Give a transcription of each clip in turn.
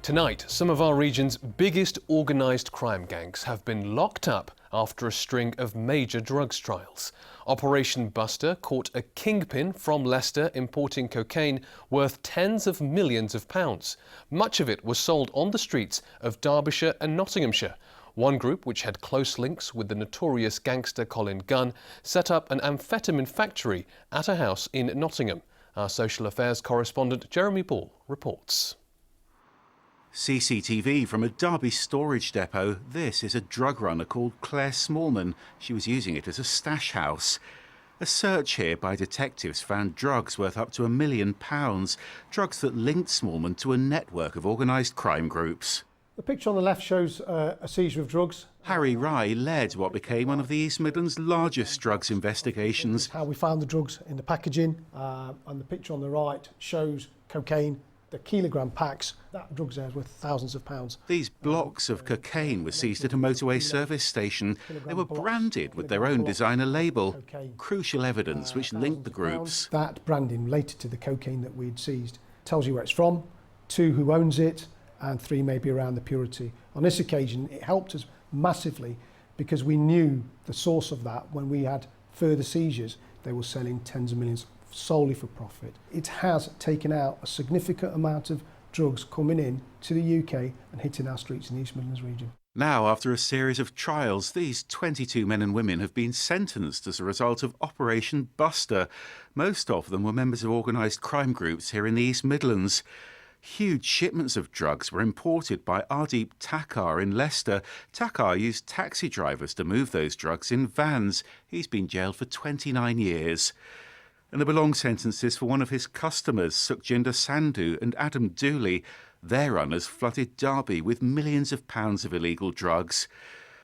Tonight, some of our region's biggest organised crime gangs have been locked up after a string of major drugs trials. Operation Buster caught a kingpin from Leicester importing cocaine worth tens of millions of pounds. Much of it was sold on the streets of Derbyshire and Nottinghamshire. One group, which had close links with the notorious gangster Colin Gunn, set up an amphetamine factory at a house in Nottingham. Our social affairs correspondent Jeremy Ball reports. CCTV from a Derby storage depot. This is a drug runner called Claire Smallman. She was using it as a stash house. A search here by detectives found drugs worth up to £1 million, drugs that linked Smallman to a network of organised crime groups. The picture on the left shows a seizure of drugs. Harry Rye led what became one of the East Midlands' largest drugs investigations. How we found the drugs in the packaging, and the picture on the right shows cocaine. The kilogram packs, that drugs there is worth thousands of pounds. These blocks of cocaine were seized at a motorway service station. They were branded with their own designer label. Crucial evidence which linked the groups. That branding related to the cocaine that we'd seized tells you where it's from, 2 who owns it, and 3 maybe around the purity. On this occasion, it helped us massively because we knew the source of that. When we had further seizures, they were selling tens of millions solely for profit. It has taken out a significant amount of drugs coming in to the UK and hitting our streets in the East Midlands region. Now, after a series of trials, these 22 men and women have been sentenced as a result of Operation Buster. Most of them were members of organised crime groups here in the East Midlands. Huge shipments of drugs were imported by Ardeep Takar in Leicester. Takar used taxi drivers to move those drugs in vans. He's been jailed for 29 years. And there were long sentences for one of his customers, Sukhjinder Sandhu and Adam Dooley. Their runners flooded Derby with millions of pounds of illegal drugs.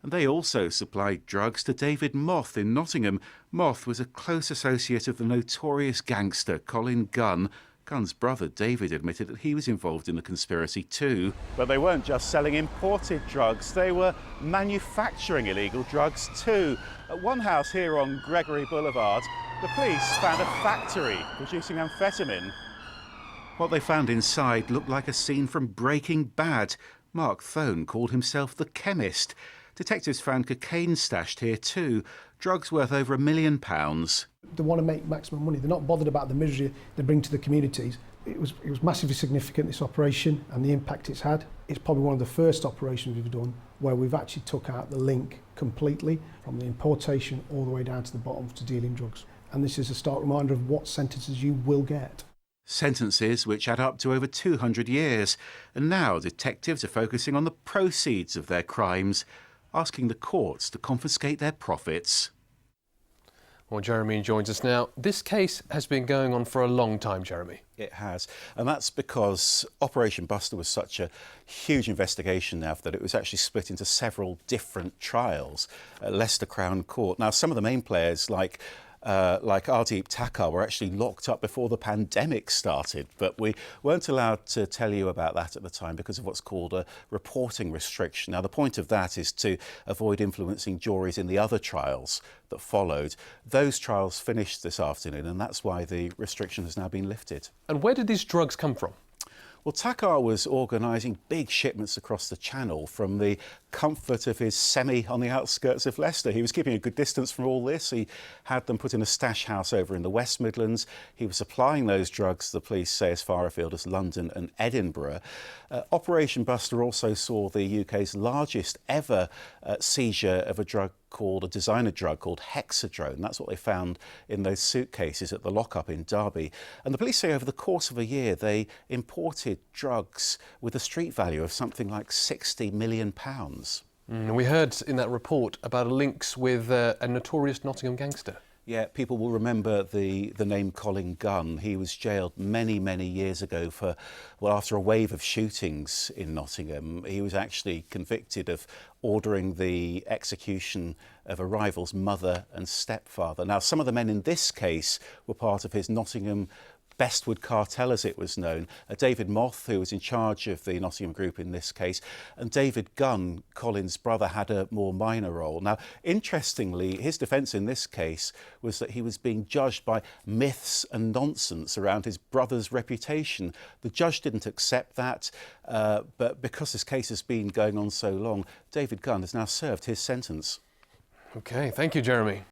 And they also supplied drugs to David Moth in Nottingham. Moth was a close associate of the notorious gangster Colin Gunn. Gunn's brother David admitted that he was involved in the conspiracy too. But they weren't just selling imported drugs, they were manufacturing illegal drugs too. At one house here on Gregory Boulevard, the police found a factory producing amphetamine. What they found inside looked like a scene from Breaking Bad. Mark Thone called himself the chemist. Detectives found cocaine stashed here too, drugs worth over £1 million. They want to make maximum money. They're not bothered about the misery they bring to the communities. It was massively significant, this operation, and the impact it's had. It's probably one of the first operations we've done where we've actually took out the link completely from the importation all the way down to the bottom to dealing drugs. And this is a stark reminder of what sentences you will get. Sentences which add up to over 200 years. And now detectives are focusing on the proceeds of their crimes, asking the courts to confiscate their profits. Well, Jeremy joins us now. This case has been going on for a long time, Jeremy. It has, and that's because Operation Buster was such a huge investigation now that it was actually split into several different trials at Leicester Crown Court. Now, some of the main players like Ardeep Takar were actually locked up before the pandemic started, but we weren't allowed to tell you about that at the time because of what's called a reporting restriction. Now, the point of that is to avoid influencing juries in the other trials that followed. Those trials finished this afternoon, and that's why the restriction has now been lifted. And where did these drugs come from? Well, Takar was organising big shipments across the Channel from the comfort of his semi on the outskirts of Leicester. He was keeping a good distance from all this. He had them put in a stash house over in the West Midlands. He was supplying those drugs, the police say, as far afield as London and Edinburgh. Operation Buster also saw the UK's largest ever seizure of a designer drug called hexadrone. That's what they found in those suitcases at the lockup in Derby. And the police say over the course of a year they imported drugs with a street value of something like £60 million. We heard in that report about links with a notorious Nottingham gangster. Yeah, people will remember the name Colin Gunn. He was jailed many, many years ago after a wave of shootings in Nottingham. He was actually convicted of ordering the execution of a rival's mother and stepfather. Now, some of the men in this case were part of his Nottingham Bestwood Cartel, as it was known. David Moth, who was in charge of the Nottingham group in this case, and David Gunn, Colin's brother, had a more minor role. Now, interestingly, his defence in this case was that he was being judged by myths and nonsense around his brother's reputation. The judge didn't accept that, but because this case has been going on so long, David Gunn has now served his sentence. OK, thank you, Jeremy.